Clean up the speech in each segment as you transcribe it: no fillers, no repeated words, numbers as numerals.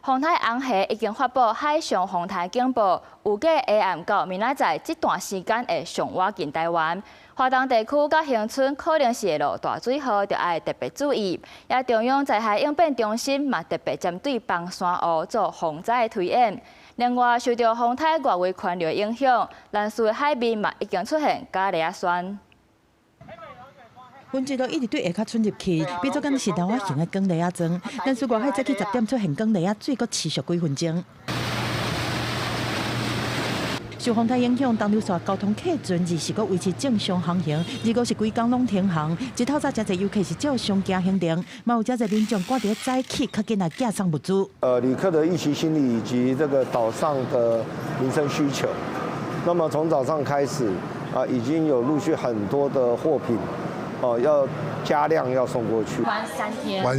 風台紅系已經發布海上風台警報，預計下暗到明仔載這段時間會上倚近台灣。華東地區甲恆春可能是會落大水雨，就要特別注意。也中央災害應變中心嘛特別針對崩山湖做防災推演。另外，受到風台外圍環流影響，蘭嶼海面嘛已經出現假離子旋。溫節都一直對下卡湧入去，變做敢是台灣型的光離子狀。但是外海早起10點出現光離子，水閣持續幾分鐘。受風台影響，東流線交通客運日是閣維持正常航行，如果是規工攏停航。日頭早真濟，尤其是照常行行程，嘛有真濟民眾趕在早起，較緊來架上物資。旅客的預期心理以及這個島上的民生需求，那麼從早上開始已經有陸續很多的貨品。要加量要送過去，玩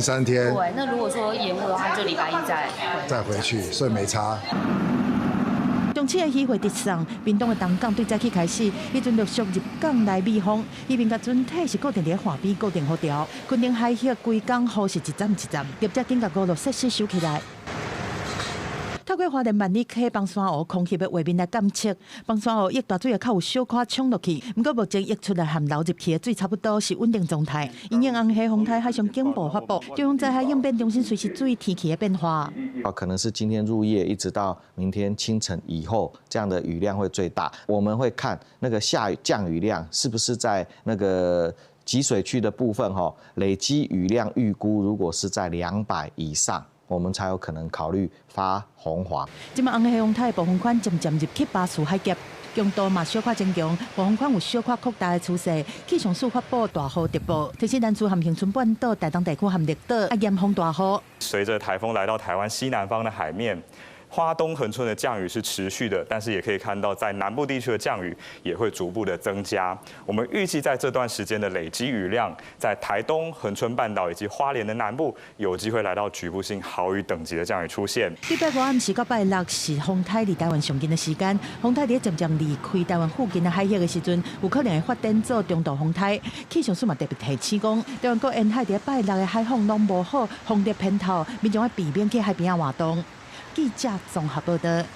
3天。對，那如果說延誤的話，就禮拜一再回去，所以沒差。中秋的喜會直送，屏東的東港對早起開始，迄陣陸續入港來美風，迄邊甲船體是固定佇海邊固定好調，墾丁海峽規港好是一站一站，業者緊甲5路設施收起來。透過花蓮萬里溪崩山湖空氣的畫面來監測，崩山湖溢大水的較有小可衝落去，不過目前溢出來含流入去的水差不多是穩定狀態。因應紅系風台海上警報發布，中央災害應變中心隨時注意天氣的變化。可能是今天入夜一直到明天清晨以後，這樣的雨量會最大。我們會看那個降雨量是不是在那個集水區的部分累積雨量預估如果是在200以上。我們才有可能考慮發紅華。今麥紅系風台的暴風圈漸漸入去巴士海峽，強度嘛小可增強，暴風圈有小可擴大的趨勢。氣象署發布大雨特報，提醒蘭嶼和恆春半島、台東地區和綠島嚴風大雨。隨着颱風來到台灣西南方的海面。花東恆春的降雨是持續的，但是也可以看到，在南部地區的降雨也會逐步的增加。我們預計在這段時間的累積雨量，在台東、恆春半島以及花蓮的南部，有機會來到局部性豪雨等級的降雨出現。禮拜5暗時到拜6是風台離台灣上近的時間，風台在漸漸離開台灣附近的海峽的時陣，有可能會發展做中度風台。氣象署嘛特別提醒講，台灣各沿海在拜6的海況攏無好，風力偏透，民眾要避免去海邊啊活動。記者綜合報道。